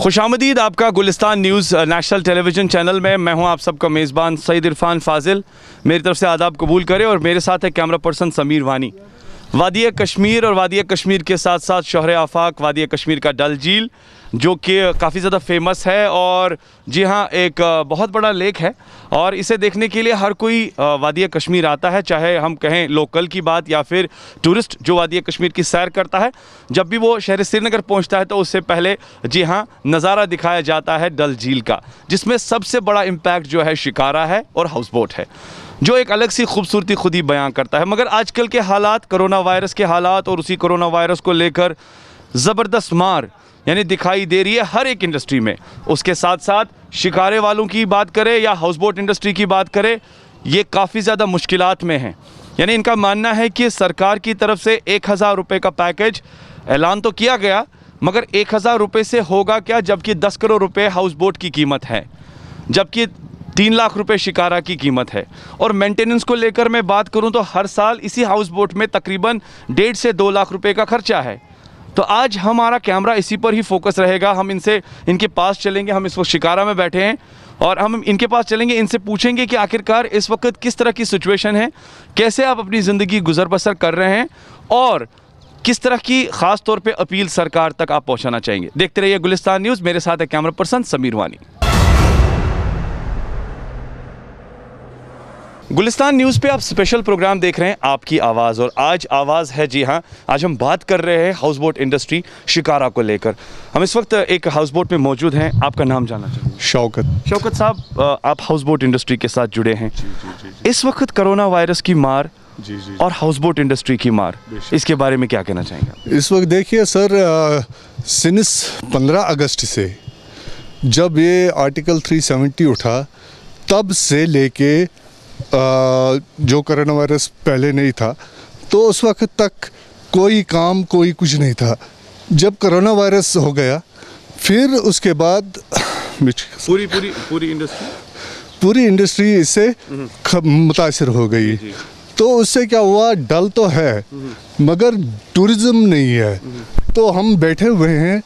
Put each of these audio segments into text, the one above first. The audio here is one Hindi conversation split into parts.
खुशामदीद आपका Gulistan news national television channel में। मैं हूं आप सबका मेज़बान सईद इरफान फाजिल। मेरी तरफ से आदाब कबूल करें और मेरे साथ है कैमरा पर्सन समीर वानी। वादिया कश्मीर और वादिया कश्मीर के साथ साथ शोहर आफाक वादिया कश्मीर का डल झील जो कि काफ़ी ज़्यादा फेमस है और जी हाँ एक बहुत बड़ा लेक है और इसे देखने के लिए हर कोई वादिया कश्मीर आता है, चाहे हम कहें लोकल की बात या फिर टूरिस्ट जो वादिया कश्मीर की सैर करता है। जब भी वो शहर श्रीनगर पहुंचता है तो उससे पहले जी हाँ नज़ारा दिखाया जाता है डल झील का, जिसमें सबसे बड़ा इम्पैक्ट जो है शिकारा है और हाउस बोट है, जो एक अलग सी खूबसूरती खुद ही बयां करता है। मगर आजकल के हालात, कोरोना वायरस के हालात और उसी कोरोना वायरस को लेकर ज़बरदस्त मार यानी दिखाई दे रही है हर एक इंडस्ट्री में। उसके साथ साथ शिकारे वालों की बात करें या हाउस बोट इंडस्ट्री की बात करें, ये काफ़ी ज़्यादा मुश्किलात में हैं। यानी इनका मानना है कि सरकार की तरफ से 1000 रुपये का पैकेज ऐलान तो किया गया, मगर 1000 रुपये से होगा क्या, जबकि 10 करोड़ रुपये हाउस बोट की कीमत है, जबकि 3 लाख रुपए शिकारा की कीमत है। और मेंटेनेंस को लेकर मैं बात करूं तो हर साल इसी हाउस बोट में तकरीबन 1.5 से 2 लाख रुपए का खर्चा है। तो आज हमारा कैमरा इसी पर ही फोकस रहेगा। हम इनके पास चलेंगे। हम इस वक्त शिकारा में बैठे हैं और हम इनके पास चलेंगे, इनसे पूछेंगे कि आखिरकार इस वक्त किस तरह की सिचुएशन है, कैसे आप अपनी ज़िंदगी गुजर बसर कर रहे हैं और किस तरह की ख़ास तौर पे अपील सरकार तक आप पहुंचाना चाहेंगे। देखते रहिए गुलिस्तान न्यूज़। मेरे साथ है कैमरा पर्सन समीर वानी। गुलिस्तान न्यूज़ पे आप स्पेशल प्रोग्राम देख रहे हैं आपकी आवाज़, और आज आवाज़ है जी हाँ, आज हम बात कर रहे हैं हाउस बोट इंडस्ट्री शिकारा को लेकर। हम इस वक्त एक हाउस बोट में मौजूद हैं। आपका नाम जानना चाहेंगे? शौकत साहब, आप हाउस बोट इंडस्ट्री के साथ जुड़े हैं। जी। इस वक्त कोरोना वायरस की मार और हाउस बोट इंडस्ट्री की मार, इसके बारे में क्या कहना चाहेंगे? इस वक्त देखिए सर, सिंस 15 अगस्त से जब ये आर्टिकल 370 उठा, तब से लेके जो कोरोना वायरस पहले नहीं था तो उस वक्त तक कोई काम कोई कुछ नहीं था। जब कोरोना वायरस हो गया फिर उसके बाद पूरी इंडस्ट्री इससे मुतासिर हो गई। तो उससे क्या हुआ, डल तो है मगर टूरिज़्म नहीं है। तो हम बैठे हुए हैं,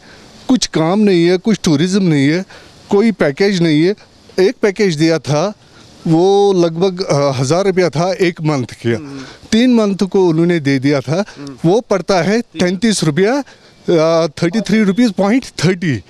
कुछ काम नहीं है, कुछ टूरिज़्म नहीं है, कोई पैकेज नहीं है। एक पैकेज दिया था वो लगभग 1000 रुपया था 1 मंथ का, 3 मंथ को उन्होंने दे दिया था। वो पड़ता है 33 रुपया, 33 रुपीज़ पॉइंट 30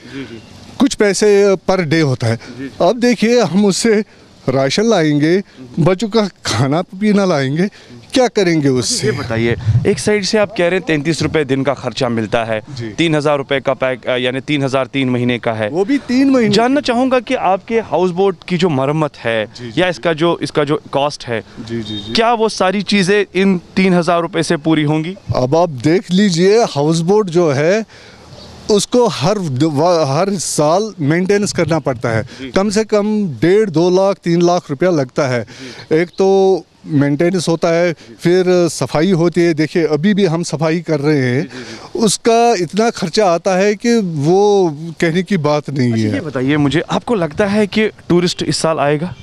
कुछ पैसे पर डे होता है। अब देखिए हम उससे राशन लाएंगे, बच्चों का खाना पीना लाएंगे, क्या करेंगे उससे? ये बताइए, एक साइड से आप कह रहे हैं 33 रुपये दिन का खर्चा मिलता है, 3000 रुपये का पैक यानी 3000 3 महीने का है, वो भी 3 महीने। जानना चाहूँगा कि आपके हाउस बोट की जो मरम्मत है या इसका जो कॉस्ट है, क्या वो सारी चीज़ें इन 3000 रुपये से पूरी होंगी? अब आप देख लीजिए, हाउस बोट जो है उसको हर साल मेंटेनेंस करना पड़ता है। कम से कम 1.5 2 लाख 3 लाख रुपया लगता है। एक तो मेंटेनेंस होता है, फिर सफाई होती है। देखिए अभी भी हम सफाई कर रहे हैं, उसका इतना खर्चा आता है कि वो कहने की बात नहीं है। ये बताइए मुझे, आपको लगता है कि टूरिस्ट इस साल आएगा?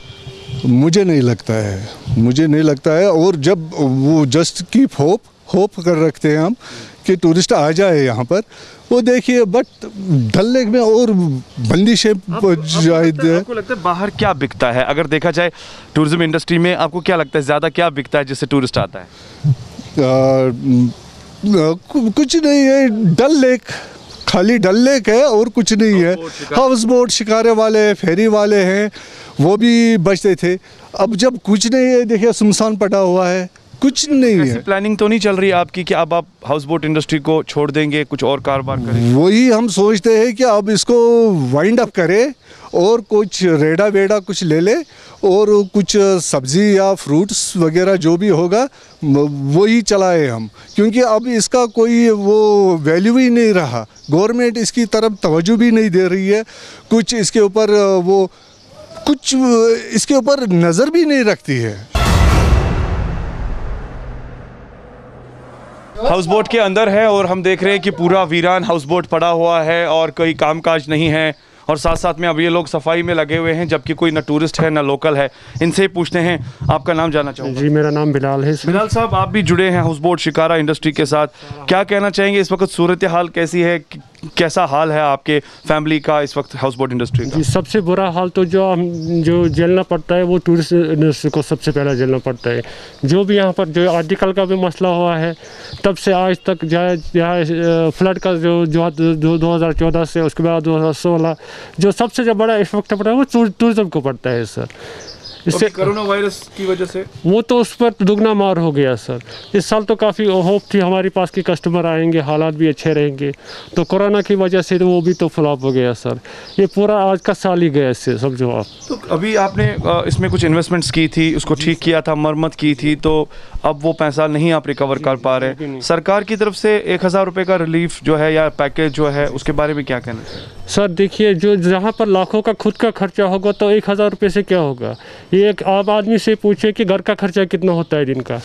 मुझे नहीं लगता है। और जब वो जस्ट कीप होप कर रखते हैं हम कि टूरिस्ट आ जाए यहाँ पर, वो देखिए बट डल लेक में और बंदिशें आपको लगता है बाहर क्या बिकता है? अगर देखा जाए टूरिज्म इंडस्ट्री में आपको क्या लगता है ज़्यादा क्या बिकता है जिससे टूरिस्ट आता है? कुछ नहीं है, डल लेक, खाली डल लेक है और कुछ नहीं है। हाउस बोट शिकारे वाले, फेरी वाले हैं, वो भी बचते थे। अब जब कुछ नहीं है, देखिए सुनसान पड़ा हुआ है, कुछ नहीं है। प्लानिंग तो नहीं चल रही आपकी कि अब आप हाउस बोट इंडस्ट्री को छोड़ देंगे, कुछ और कारोबार करेंगे? वही हम सोचते हैं कि अब इसको वाइंड अप करें और कुछ रेड़ा वेड़ा कुछ ले ले और कुछ सब्जी या फ्रूट्स वगैरह जो भी होगा वही चलाए हम, क्योंकि अब इसका कोई वो वैल्यू ही नहीं रहा। गवर्नमेंट इसकी तरफ तवज्जो भी नहीं दे रही है, कुछ इसके ऊपर नज़र भी नहीं रखती है। हाउस बोट के अंदर है और हम देख रहे हैं कि पूरा वीरान हाउस बोट पड़ा हुआ है और कोई कामकाज नहीं है, और साथ साथ में अब ये लोग सफाई में लगे हुए हैं, जबकि कोई ना टूरिस्ट है ना लोकल है। इनसे पूछते हैं, आपका नाम जानना चाहूँगा? जी, मेरा नाम बिलाल है। बिलाल साहब, आप भी जुड़े हैं हाउस बोट शिकारा इंडस्ट्री के साथ, क्या कहना चाहेंगे इस वक्त सूरत हाल कैसी है? कैसा हाल है आपके फैमिली का इस वक्त हाउस बोट इंडस्ट्री का? जी, सबसे बुरा हाल तो जो झेलना पड़ता है वो टूरिस्ट इंडस्ट्री को सबसे पहला झेलना पड़ता है। जो भी यहाँ पर जो आर्टिकल का भी मसला हुआ है, तब से आज तक यहाँ फ्लड का जो 2014 से उसके बाद 2016 जो सबसे जो बड़ा इफेक्ट पड़ा है वो टूरिज्म को पड़ता है सर। इससे कोरोना वायरस की वजह से वो तो उस पर दुगना मार हो गया सर। इस साल तो काफ़ी होप थी हमारे पास कि कस्टमर आएंगे, हालात भी अच्छे रहेंगे, तो कोरोना की वजह से वो भी तो फ्लॉप हो गया सर। ये पूरा आज का साल ही गया इससे, समझो आप। तो अभी आपने इसमें कुछ इन्वेस्टमेंट्स की थी, उसको ठीक किया था, मरम्मत की थी, तो अब वो पैसा नहीं आप रिकवर कर पा रहे। सरकार की तरफ से 1000 रुपये का रिलीफ जो है या पैकेज जो है उसके बारे में क्या कहना है? सर देखिए, जो जहाँ पर लाखों का खुद का खर्चा होगा तो 1000 रुपये से क्या होगा। ये एक आम आदमी से पूछे कि घर का खर्चा कितना होता है दिन का,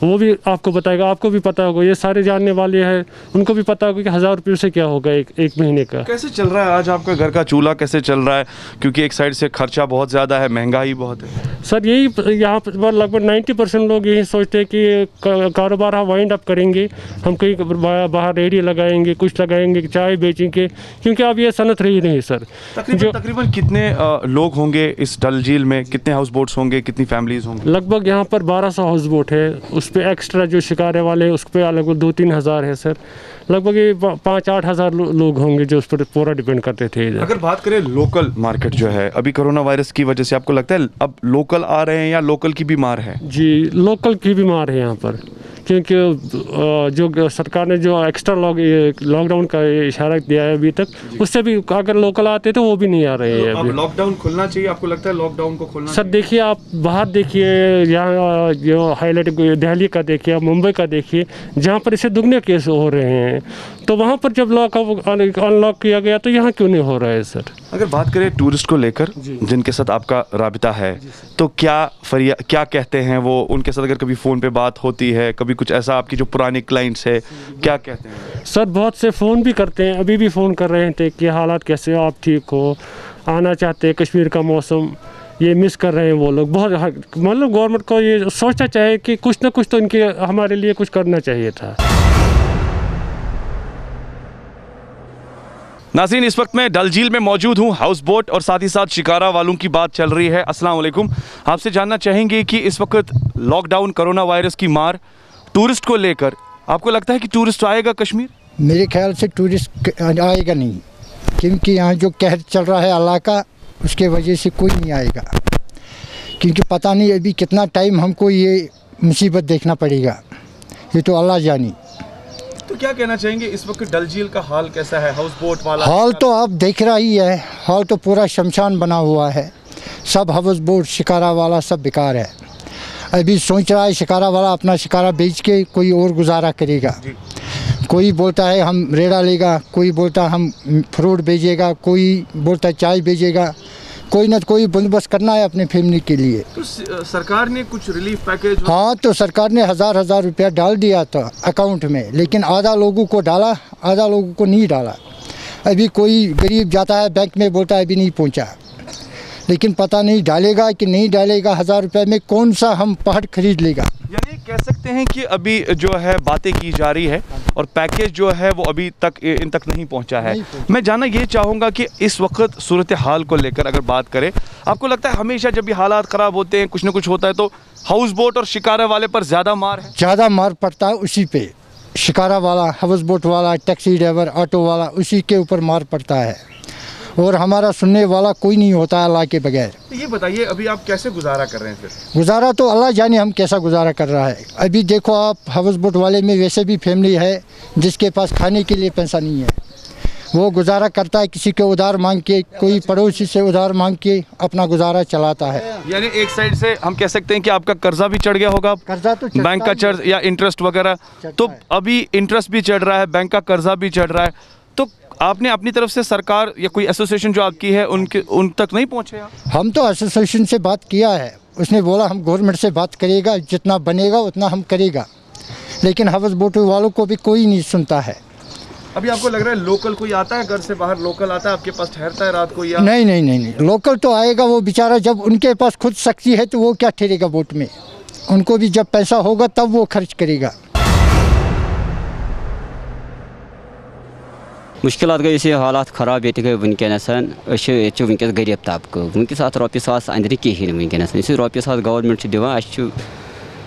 वो भी आपको बताएगा। आपको भी पता होगा, ये सारे जानने वाले हैं, उनको भी पता होगा कि 1000 रुपये से क्या होगा एक महीने का। कैसे चल रहा है आज आपका घर का चूल्हा, कैसे चल रहा है? क्योंकि एक साइड से खर्चा बहुत ज़्यादा है, महंगाई बहुत है। सर यही यहाँ पर लगभग 90% लोग यही सोचते हैं कि कारोबार हम वाइंड अप करेंगे, हम कहीं बाहर रेहड़ी लगाएंगे, कुछ लगाएंगे, चाय बेचेंगे, क्योंकि अब ये सनत रही नहीं सर। तकरीबन कितने लोग होंगे इस डल झील में? कितने हाउस बोट्स होंगे, कितनी फैमिलीज होंगी? लगभग यहाँ पर 1200 हाउस बोट है, उस पे एक्स्ट्रा जो शिकारे वाले हैं उस पर लगभग 2-3 हज़ार है सर। लगभग ये 5-8 हज़ार लोग होंगे जो उस पर पूरा डिपेंड करते थे। अगर बात करें लोकल मार्केट जो है, अभी कोरोना वायरस की वजह से आपको लगता है अब लोकल आ रहे हैं या लोकल की बीमार है? जी, लोकल की बीमार है यहाँ पर, क्योंकि जो सरकार ने जो एक्स्ट्रा लॉकडाउन का इशारा दिया है अभी तक, उससे भी अगर लोकल आते तो वो भी नहीं आ रहे हैं। अब लॉकडाउन खुलना चाहिए, आपको लगता है लॉकडाउन को खोलना? सर देखिए, आप बाहर देखिए, यहाँ जो हाईलाइट दिल्ली का देखिए, मुंबई का देखिए, जहाँ पर इसे दुगने केस हो रहे हैं, तो वहाँ पर जब अनलॉक किया गया तो यहाँ क्यों नहीं हो रहा है सर? अगर बात करें टूरिस्ट को लेकर जिनके साथ आपका राबिता है, तो क्या कहते हैं वो? उनके साथ अगर कभी फ़ोन पे बात होती है, कभी कुछ ऐसा आपकी जो पुराने क्लाइंट्स है, क्या कहते हैं? सर बहुत से फ़ोन भी करते हैं, अभी भी फ़ोन कर रहे थे कि हालात कैसे हो, आप ठीक हो, आना चाहते हैं, कश्मीर का मौसम ये मिस कर रहे हैं वो लोग बहुत। मतलब गवर्नमेंट को ये सोचना चाहिए कि कुछ ना कुछ तो इनके हमारे लिए कुछ करना चाहिए था। नाज़रीन, इस वक्त मैं डल झील में मौजूद हूँ, हाउस बोट और साथ ही साथ शिकारा वालों की बात चल रही है। अस्सलाम वालेकुम। आपसे जानना चाहेंगे कि इस वक्त लॉकडाउन, कोरोना वायरस की मार टूरिस्ट को लेकर, आपको लगता है कि टूरिस्ट आएगा कश्मीर? मेरे ख्याल से टूरिस्ट आएगा नहीं, क्योंकि यहाँ जो कहर चल रहा है अल्लाह का, उसके वजह से कोई नहीं आएगा। क्योंकि पता नहीं अभी कितना टाइम हमको ये मुसीबत देखना पड़ेगा, ये तो अल्लाह जानी। तो क्या कहना चाहेंगे, इस वक्त डल झील का हाल कैसा है? हाउस बोट वाला हाल तो आप देख रहा ही है, हाल तो पूरा शमशान बना हुआ है। सब हाउस बोट शिकारा वाला सब बेकार है। अभी सोच रहा है शिकारा वाला अपना शिकारा बेच के कोई और गुजारा करेगा। कोई बोलता है हम रेड़ा लेगा, कोई बोलता हम फ्रूट बेचेगा, कोई बोलता चाय बेचेगा। कोई ना कोई बंदोबस्त करना है अपने फैमिली के लिए। तो सरकार ने कुछ रिलीफ पैकेज? हाँ, तो सरकार ने 1000 रुपया डाल दिया था अकाउंट में, लेकिन आधा लोगों को डाला, आधा लोगों को नहीं डाला। अभी कोई गरीब जाता है बैंक में, बोलता है अभी नहीं पहुँचा, लेकिन पता नहीं डालेगा कि नहीं डालेगा। 1000 रुपये में कौन सा हम पहाड़ खरीद लेगा? यानी कह सकते हैं कि अभी जो है बातें की जा रही है और पैकेज जो है वो अभी तक इन तक नहीं पहुंचा है। मैं जानना ये चाहूँगा कि इस वक्त सूरत हाल को लेकर अगर बात करें, आपको लगता है हमेशा जब भी हालात ख़राब होते हैं, कुछ ना कुछ होता है, तो हाउस बोट और शिकारा वाले पर ज़्यादा मार है? ज़्यादा मार पड़ता है उसी पे, शिकारा वाला, हाउस बोट वाला, टैक्सी ड्राइवर, ऑटो वाला, उसी के ऊपर मार पड़ता है। और हमारा सुनने वाला कोई नहीं होता है अल्लाह के बगैर। तो ये बताइए, अभी आप कैसे गुजारा कर रहे हैं? फिर गुजारा तो अल्लाह जाने हम कैसा गुजारा कर रहा है। अभी देखो आप, हाउस बोट वाले में वैसे भी फैमिली है जिसके पास खाने के लिए पैसा नहीं है, वो गुजारा करता है किसी के उधार मांग के, कोई पड़ोसी से उधार मांग के अपना गुजारा चलाता है। यानी एक साइड से हम कह सकते हैं कि आपका कर्जा भी चढ़ गया होगा, कर्जा तो बैंक का चढ़ या इंटरेस्ट वगैरह, तो अभी इंटरेस्ट भी चढ़ रहा है, बैंक का कर्जा भी चढ़ रहा है, तो आपने अपनी तरफ से सरकार या कोई एसोसिएशन जो आपकी है उन तक नहीं पहुंचे आप? हम तो एसोसिएशन से बात किया है, उसने बोला हम गवर्नमेंट से बात करेगा, जितना बनेगा उतना हम करेगा, लेकिन हाउस बोट वालों को भी कोई नहीं सुनता है। अभी आपको लग रहा है लोकल कोई आता है, घर से बाहर लोकल आता है आपके पास, ठहरता है रात को या? नहीं नहीं नहीं नहीं, लोकल तो आएगा वो बेचारा, जब उनके पास खुद शक्ति है तो वो क्या ठहरेगा बोट में, उनको भी जब पैसा होगा तब वो खर्च करेगा। मुश्किलात गई इसी हालात खराब ये गई वनकस वनकस गरीब तबक वनकस अत रोपये सास अंदर कहें वनकस इस रोपये सास गवर्नमेंट दिवान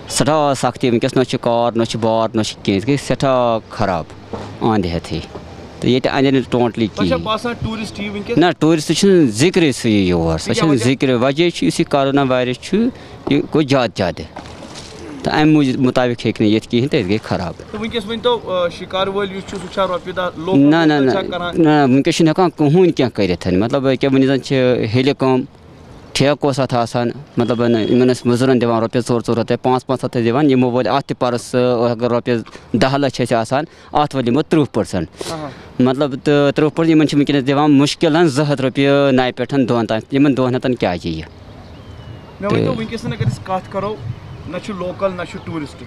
सठा सख्ती वनकस न कार न बार न कह गई सठा खराब आंध हेथी तो ये अंदर टोटली कहें ना टूरिस्ट जिक्र योर सह जिक्र वजह कोरोना वायरस यह गो ज़्यादा तो अम मुताबिक हे ये कहें तो गई खराब ना ना ना वनकस हेकान कहून क्या कर मतलब क्या वन हेलिकम ठेक मतलब इन मजूरन दिवान रोपये 4 हथ 500 दिवान यमो वल अत परस अगर रोपये 10 लाख अत वल यमो 30% मतलब तो 30% इन वनकस दिवान मुश्किल 2 हथ रोपये 9 पे 2 तान 2 हथन क्या ना लोकल ना टूरिस्ट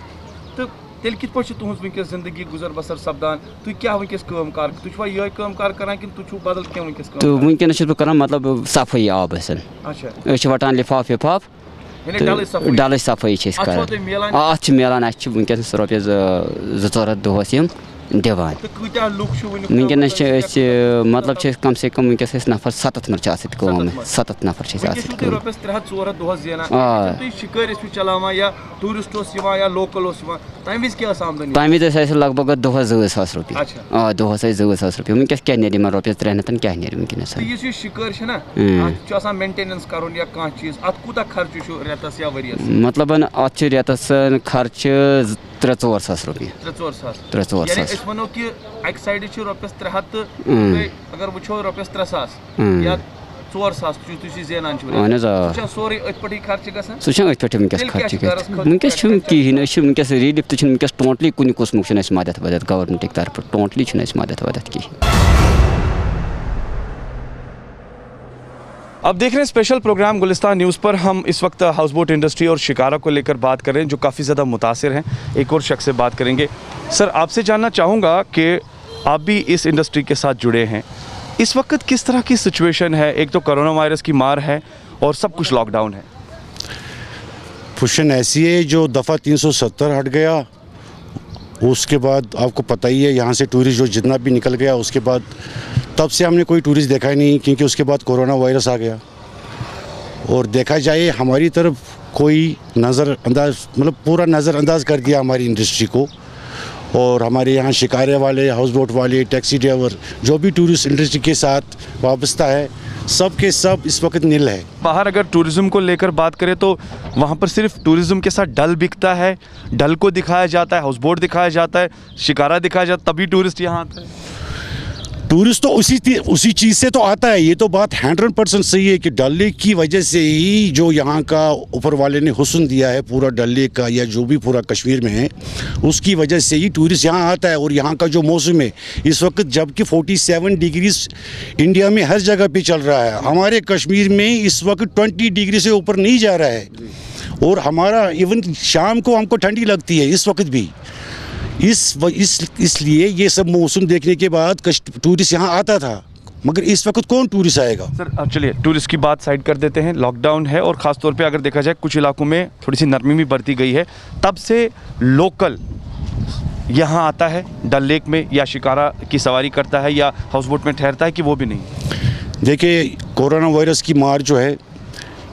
तो तेल कित पे तुज वनकस जिंदगी गुजर बसर सपदान तु क्या वनकस काम कार तुवा ये काम कार करान कि तु बदल क्या वनकस काम तो वनकस बह कर मतलब सफाई आब अच्छा वटान लिफाफ विफाफ डल सफाई अत मिलान वनकस रोपये 2-4 दोहस यम दिवान वनकस मतलब कम से कम वनकस नफर 7 नफर 7 नफर तम विज लगभग दोहस 2,000 रुपये दोहस 2,000 रुपये वनकस क्या नीर रोपये 300 क्या नीर वनकस मतलब अत रेतस खर्च 3-4 सास रुपये 3-4 सास वनो कि एक साइड रोपये 300 अगर वो रोपये 300 या 400 जेनान सोरे अथ पे खर्च सह अथ पे वनकस खर्च वनकस कहें वनकस रिलीफ तो वनकस टोटली कुन कुसमुक मदद वदद गवर्नमेंट तरफ टोटली मदद वदद कहें। अब देख रहे हैं स्पेशल प्रोग्राम गुलिस्तान न्यूज़ पर। हम इस वक्त हाउस बोट इंडस्ट्री और शिकारा को लेकर बात कर रहे हैं जो काफ़ी ज़्यादा मुतासिर हैं। एक और शख्स से बात करेंगे। सर, आपसे जानना चाहूँगा कि आप भी इस इंडस्ट्री के साथ जुड़े हैं, इस वक्त किस तरह की सिचुएशन है? एक तो कोरोना वायरस की मार है और सब कुछ लॉकडाउन है। पोजीशन ऐसी है जो दफ़ा 370 हट गया, उसके बाद आपको पता ही है यहाँ से टूरिस्ट जो जितना भी निकल गया, उसके बाद तब से हमने कोई टूरिस्ट देखा ही नहीं, क्योंकि उसके बाद कोरोना वायरस आ गया। और देखा जाए हमारी तरफ कोई नज़रअंदाज मतलब पूरा नज़रअंदाज कर दिया हमारी इंडस्ट्री को। और हमारे यहाँ शिकारे वाले, हाउस बोट वाले, टैक्सी ड्राइवर जो भी टूरिस्ट इंडस्ट्री के साथ वाबस्ता है, सब के सब इस वक्त नील है। बाहर अगर टूरिज़्म को लेकर बात करें तो वहाँ पर सिर्फ टूरिज़्म के साथ डल बिकता है, डल को दिखाया जाता है, हाउस बोट दिखाया जाता है, शिकारा दिखाया जाता है, तभी टूरिस्ट यहाँ आता है। टूरिस्ट तो उसी चीज़ से तो आता है। ये तो बात 100% सही है कि डल लेक की वजह से ही जो यहाँ का ऊपर वाले ने हुस्न दिया है पूरा डल लेक का, या जो भी पूरा कश्मीर में है, उसकी वजह से ही टूरिस्ट यहाँ आता है। और यहाँ का जो मौसम है इस वक्त, जबकि 47 डिग्री इंडिया में हर जगह पे चल रहा है, हमारे कश्मीर में इस वक्त 20 डिग्री से ऊपर नहीं जा रहा है। और हमारा इवन शाम को हमको ठंडी लगती है इस वक्त भी। इसलिए ये सब मौसम देखने के बाद टूरिस्ट यहाँ आता था, मगर इस वक्त कौन टूरिस्ट आएगा? सर, अब चलिए टूरिस्ट की बात साइड कर देते हैं। लॉकडाउन है और ख़ास तौर पे अगर देखा जाए कुछ इलाकों में थोड़ी सी नरमी भी बरती गई है, तब से लोकल यहाँ आता है डल लेक में, या शिकारा की सवारी करता है या हाउस बोट में ठहरता है, कि वो भी नहीं? देखिए, कोरोना वायरस की मार जो है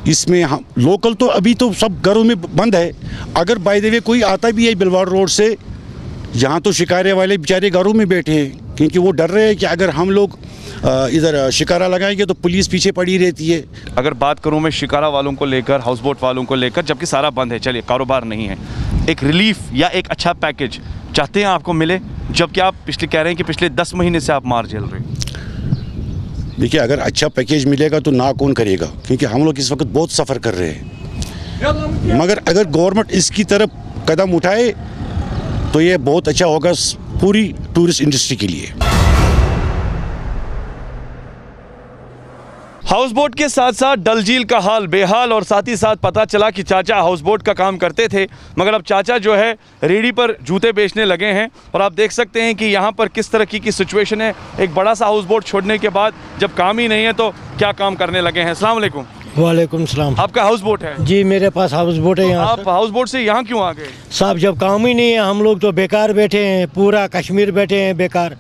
इसमें हम लोकल तो अभी तो सब घरों में बंद है। अगर बाय द वे कोई आता भी है बिलवाड़ रोड से, यहाँ तो शिकारे वाले बेचारे घरों में बैठे हैं, क्योंकि वो डर रहे हैं कि अगर हम लोग इधर शिकारा लगाएंगे तो पुलिस पीछे पड़ी रहती है। अगर बात करूँ मैं शिकारा वालों को लेकर, हाउस बोट वालों को लेकर, जबकि सारा बंद है, चलिए कारोबार नहीं है, एक रिलीफ या एक अच्छा पैकेज चाहते हैं आपको मिले, जबकि आप कह रहे हैं कि पिछले 10 महीने से आप मार झेल रहे हैं। देखिए, अगर अच्छा पैकेज मिलेगा तो ना कौन करेगा, क्योंकि हम लोग इस वक्त बहुत सफ़र कर रहे हैं। मगर अगर गवर्नमेंट इसकी तरफ कदम उठाए तो ये बहुत अच्छा होगा पूरी टूरिस्ट इंडस्ट्री के लिए। हाउस बोट के साथ साथ डल झील का हाल बेहाल, और साथ ही साथ पता चला कि चाचा हाउस बोट का काम करते थे, मगर अब चाचा जो है रेडी पर जूते बेचने लगे हैं। और आप देख सकते हैं कि यहाँ पर किस तरह की सिचुएशन है। एक बड़ा सा हाउस बोट छोड़ने के बाद जब काम ही नहीं है तो क्या काम करने लगे हैं। अस्सलाम वालेकुम। वालेकुम सलाम। आपका हाउस बोट है? जी, मेरे पास हाउस बोट है। यहाँ आप हाउस बोट से यहाँ क्यों आ गए? साहब, जब काम ही नहीं है, हम लोग तो बेकार बैठे हैं, पूरा कश्मीर बैठे हैं बेकार।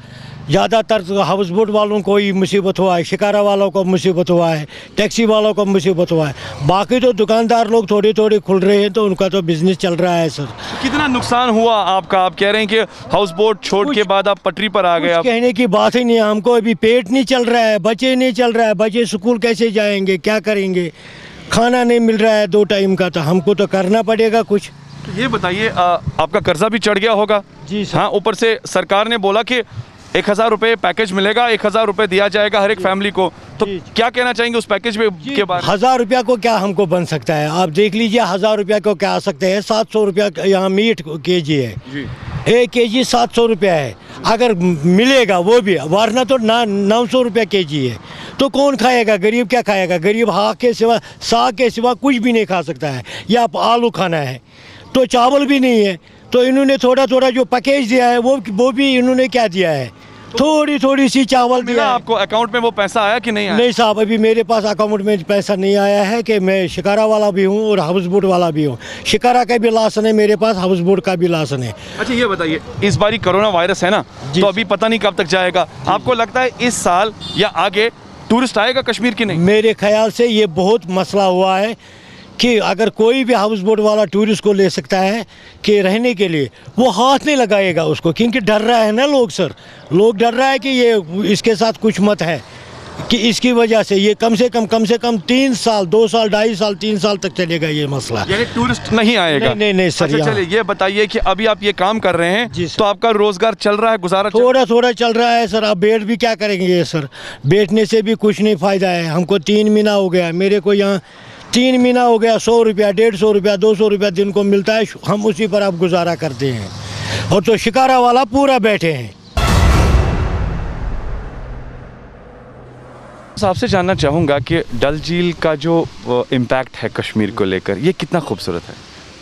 ज़्यादातर हाउस बोट वालों को ही मुसीबत हुआ है, शिकारा वालों को मुसीबत हुआ है, टैक्सी वालों को मुसीबत हुआ है। बाकी तो दुकानदार लोग थोड़े थोड़े खुल रहे हैं तो उनका तो बिजनेस चल रहा है सर। कितना नुकसान हुआ आपका? आप कह रहे हैं कि हाउस बोट छोड़ के बाद आप पटरी पर आ गए। आप कहने की बात ही नहीं है, हमको अभी पेट नहीं चल रहा है, बच्चे नहीं चल रहा है, बच्चे स्कूल कैसे जाएंगे, क्या करेंगे, खाना नहीं मिल रहा है 2 टाइम का, तो हमको तो करना पड़ेगा कुछ। तो ये बताइए, आपका कर्जा भी चढ़ गया होगा? जी सर। हाँ, ऊपर से सरकार ने बोला कि 1000 रुपये पैकेज मिलेगा, 1000 रुपये दिया जाएगा हर एक फैमिली को, तो क्या कहना चाहेंगे उस पैकेज के बारे में? 1000 रुपया को क्या हमको बन सकता है? आप देख लीजिए 1000 रुपया को क्या आ सकते हैं। 700 रुपया यहाँ मीट केजी है जी। 1 केजी 700 रुपया है, अगर मिलेगा वो भी, वरना तो 900 रुपया केजी है। तो कौन खाएगा? गरीब क्या खाएगा? गरीब साग के सिवा कुछ भी नहीं खा सकता है, या आलू खाना है, तो चावल भी नहीं है। तो इन्होंने थोड़ा थोड़ा जो पैकेज दिया है वो भी इन्होंने क्या दिया है, थोड़ी थोड़ी सी चावल दिया। आपको अकाउंट में वो पैसा आया कि नहीं आया? नहीं साहब, अभी मेरे पास अकाउंट में पैसा नहीं आया है, कि मैं शिकारा वाला भी हूँ और हाउस बोट वाला भी हूँ। शिकारा का भी लासन है मेरे पास, हाउस बोट का भी लासन है। अच्छा ये बताइए, इस बारी कोरोना वायरस है ना, तो अभी पता नहीं कब तक जाएगा। आपको लगता है इस साल या आगे टूरिस्ट आएगा कश्मीर की नहीं? मेरे ख्याल से ये बहुत मसला हुआ है कि अगर कोई भी हाउस बोट वाला टूरिस्ट को ले सकता है कि रहने के लिए, वो हाथ नहीं लगाएगा उसको, क्योंकि डर रहा है ना लोग सर। लोग डर रहा है कि ये इसके साथ कुछ मत है, कि इसकी वजह से ये कम से कम 3 साल 2 साल 2.5 साल 3 साल तक चलेगा ये मसला। यानी टूरिस्ट नहीं आएगा? नहीं सर। अच्छा चलिए ये बताइए कि अभी आप ये काम कर रहे हैं तो आपका रोजगार चल रहा है, गुजारा थोड़ा चल रहा है सर। अब बैठ भी क्या करेंगे सर, बैठने से भी कुछ नहीं फ़ायदा है। हमको 3 महीना हो गया, मेरे को यहाँ 3 महीना हो गया, 100 रुपया 150 रुपया 200 रुपया दिन को मिलता है, हम उसी पर अब गुजारा करते हैं। और तो शिकारा वाला पूरा बैठे हैं। आपसे जानना चाहूँगा कि डल झील का जो इम्पैक्ट है कश्मीर को लेकर, ये कितना खूबसूरत है?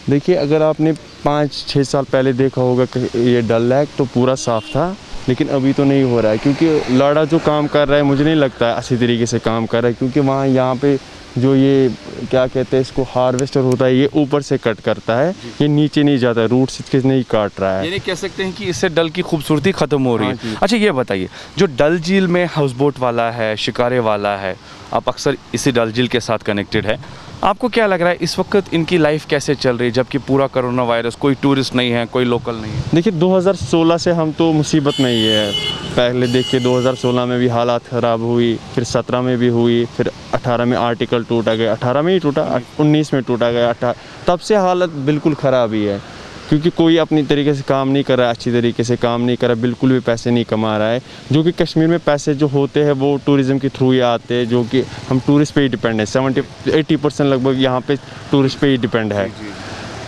देखिए, अगर आपने 5-6 साल पहले देखा होगा कि ये डल लेक तो पूरा साफ़ था, लेकिन अभी तो नहीं हो रहा है, क्योंकि लाड़ा जो काम कर रहा है मुझे नहीं लगता है अच्छी तरीके से काम कर रहा है, क्योंकि वहाँ यहाँ पे जो ये क्या कहते हैं इसको, हार्वेस्टर होता है, ये ऊपर से कट करता है, ये नीचे नहीं जाता है, रूट से नहीं काट रहा है। यानी कह सकते हैं कि इससे डल की खूबसूरती ख़त्म हो रही है। अच्छा ये बताइए, जो डल झील में हाउस बोट वाला है, शिकारे वाला है, आप अक्सर इसी डल झील के साथ कनेक्टेड है, आपको क्या लग रहा है इस वक्त इनकी लाइफ कैसे चल रही है, जबकि पूरा कोरोना वायरस, कोई टूरिस्ट नहीं है, कोई लोकल नहीं है? देखिए 2016 से हम तो मुसीबत में ही है। पहले देखिए 2016 में भी हालात ख़राब हुई, फिर 17 में भी हुई, फिर 18 में आर्टिकल टूटा गया, 18 में ही टूटा, 19 में टूटा गया, तब से हालत बिल्कुल ख़राब ही है, क्योंकि कोई अपनी तरीके से काम नहीं कर रहा है, अच्छी तरीके से काम नहीं कर रहा है, बिल्कुल भी पैसे नहीं कमा रहा है। जो कि कश्मीर में पैसे जो होते हैं वो टूरिज़्म के थ्रू ही आते हैं, जो कि हम टूरिस्ट पे ही डिपेंड है। 70-80% लगभग यहाँ पे टूरिस्ट पे ही डिपेंड है,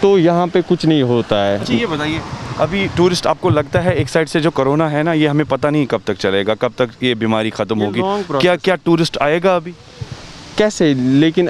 तो यहाँ पे कुछ नहीं होता है। अच्छा ये बताइए, अभी टूरिस्ट आपको लगता है एक साइड से जो कोरोना है ना, ये हमें पता नहीं कब तक चलेगा, कब तक ये बीमारी ख़त्म होगी, क्या टूरिस्ट आएगा अभी? कैसे? लेकिन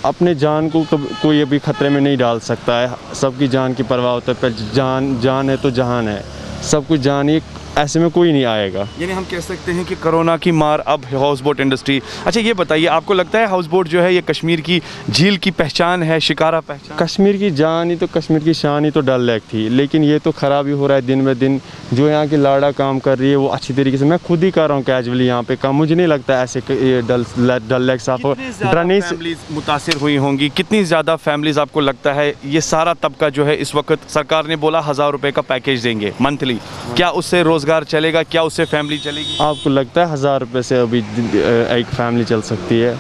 अपने जान को कोई अभी ख़तरे में नहीं डाल सकता है, सबकी जान की परवाह होता है, पर जान है तो जहान है, सब कुछ जान ही, ऐसे में कोई नहीं आएगा। यानी हम कह सकते हैं कि कोरोना की मार अब हाउस बोट इंडस्ट्री। अच्छा ये बताइए, आपको लगता है हाउस बोट जो है ये कश्मीर की झील की पहचान है, शिकारा पहचान? कश्मीर की जान ही तो, कश्मीर की शान ही तो डल लेक थी, लेकिन ये तो ख़राब ही हो रहा है दिन ब दिन। जो यहाँ की लाड़ा काम कर रही है वो अच्छी तरीके से, मैं खुद ही कर रहा हूँ कैजुअली यहाँ पे काम, मुझे नहीं लगता ऐसे ये डल लेक साफ हो। फैमिलीज मुतासिर हुई होंगी, कितनी ज़्यादा फैमिलीज आपको लगता है ये सारा तबका जो है इस वक्त, सरकार ने बोला 1000 रुपये का पैकेज देंगे मंथली, क्या उससे रोज़गार चलेगा, क्या उससे फैमिली चलेगी? आपको लगता है 1000 रुपये से अभी एक फैमिली चल सकती है?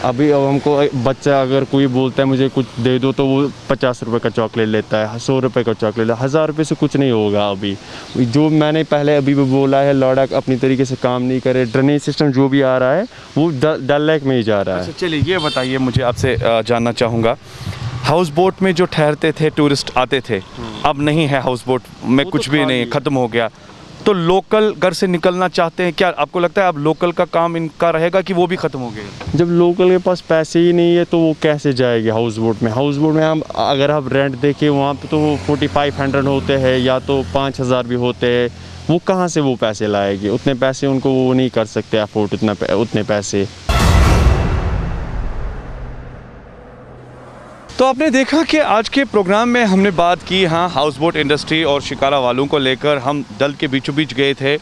अभी अब हमको बच्चा अगर कोई बोलता है मुझे कुछ दे दो, तो वो 50 रुपये का चॉकलेट लेता है, 100 रुपये का चॉकलेट लेता है। 1000 रुपये से कुछ नहीं होगा। अभी जो मैंने पहले अभी भी बोला है, लौड़ा अपनी तरीके से काम नहीं करे, ड्रेनेज सिस्टम जो भी आ रहा है वो डल लेक में ही जा रहा है। अच्छा चलिए ये बताइए, मुझे आपसे जानना चाहूँगा, हाउस बोट में जो ठहरते थे टूरिस्ट आते थे, अब नहीं है हाउस बोट में, कुछ भी नहीं, ख़त्म हो गया, तो लोकल घर से निकलना चाहते हैं, क्या आपको लगता है अब लोकल का काम इनका रहेगा कि वो भी ख़त्म हो गए? जब लोकल के पास पैसे ही नहीं है तो वो कैसे जाएंगे हाउस बोट में? हाउस बोट में हम अगर आप रेंट देखें वहाँ पे तो 4500 होते हैं या तो 5000 भी होते हैं, वो कहाँ से वो पैसे लाएंगे? उतने पैसे उनको वो नहीं कर सकते अफोर्ड, उतने पैसे। तो आपने देखा कि आज के प्रोग्राम में हमने बात की, हाँ, हाउस बोट इंडस्ट्री और शिकारा वालों को लेकर। हम डल के बीचों बीच गए थे,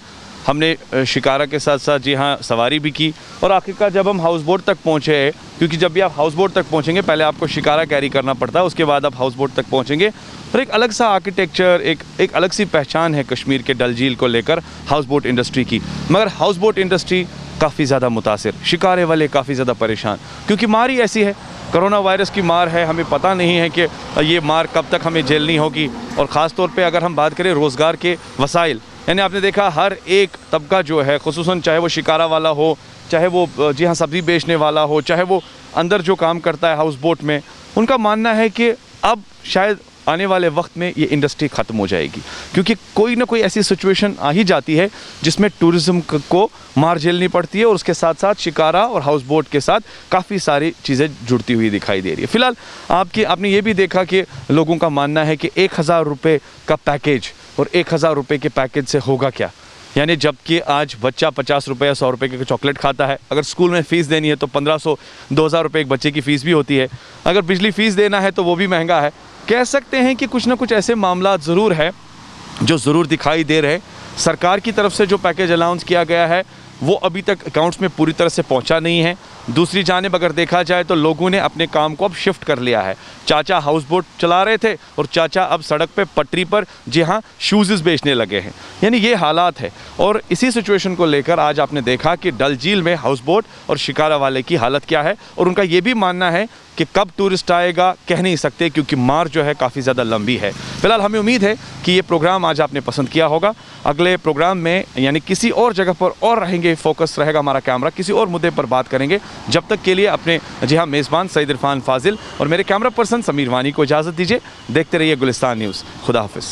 हमने शिकारा के साथ साथ जी हाँ सवारी भी की और आखिरकार जब हम हाउस बोट तक पहुँचे, क्योंकि जब भी आप हाउस बोट तक पहुँचेंगे पहले आपको शिकारा कैरी करना पड़ता है, उसके बाद आप हाउस बोट तक पहुँचेंगे और एक अलग सा आर्किटेक्चर, एक अलग सी पहचान है कश्मीर के डल झील को लेकर हाउस बोट इंडस्ट्री की। मगर हाउस बोट इंडस्ट्री काफ़ी ज़्यादा मुतासिर, शिकारे वाले काफ़ी ज़्यादा परेशान, क्योंकि मार ही ऐसी है, कोरोना वायरस की मार है। हमें पता नहीं है कि ये मार कब तक हमें झेलनी होगी। और ख़ास तौर पे अगर हम बात करें रोज़गार के वसाइल, यानी आपने देखा हर एक तबका जो है, खुसूसन चाहे वो शिकारा वाला हो, चाहे वो जी हाँ सब्ज़ी बेचने वाला हो, चाहे वो अंदर जो काम करता है हाउस बोट में, उनका मानना है कि अब शायद आने वाले वक्त में ये इंडस्ट्री ख़त्म हो जाएगी, क्योंकि कोई ना कोई ऐसी सिचुएशन आ ही जाती है जिसमें टूरिज़्म को मार झेलनी पड़ती है और उसके साथ साथ शिकारा और हाउस बोट के साथ काफ़ी सारी चीज़ें जुड़ती हुई दिखाई दे रही है। फ़िलहाल आपने ये भी देखा कि लोगों का मानना है कि 1000 रुपये का पैकेज और 1000 रुपये के पैकेज से होगा क्या, यानी जबकि आज बच्चा 50 रुपये या 100 रुपये की चॉकलेट खाता है, अगर स्कूल में फ़ीस देनी है तो 1500-2000 रुपये एक बच्चे की फ़ीस भी होती है, अगर बिजली फ़ीस देना है तो वो भी महंगा है। कह सकते हैं कि कुछ ना कुछ ऐसे मामला ज़रूर है जो ज़रूर दिखाई दे रहे। सरकार की तरफ से जो पैकेज अनाउंस किया गया है वो अभी तक अकाउंट्स में पूरी तरह से पहुंचा नहीं है। दूसरी जानिब अगर देखा जाए तो लोगों ने अपने काम को अब शिफ्ट कर लिया है। चाचा हाउस बोट चला रहे थे और चाचा अब सड़क पे पटरी पर जी हाँ शूज़ बेचने लगे हैं, यानी ये हालात है। और इसी सिचुएशन को लेकर आज आपने देखा कि डल झील में हाउस बोट और शिकारा वाले की हालत क्या है, और उनका ये भी मानना है कि कब टूरिस्ट आएगा कह नहीं सकते, क्योंकि मार जो है काफ़ी ज़्यादा लंबी है। फिलहाल हमें उम्मीद है कि ये प्रोग्राम आज आपने पसंद किया होगा। अगले प्रोग्राम में यानी किसी और जगह पर और रहेंगे, फोकस रहेगा हमारा कैमरा, किसी और मुद्दे पर बात करेंगे। जब तक के लिए अपने जी हाँ मेज़बान सईद इरफान फाजिल और मेरे कैमरा पर्सन समीर वानी को इजाज़त दीजिए। देखते रहिए गुलिस्तान न्यूज़। खुदा हाफिज़।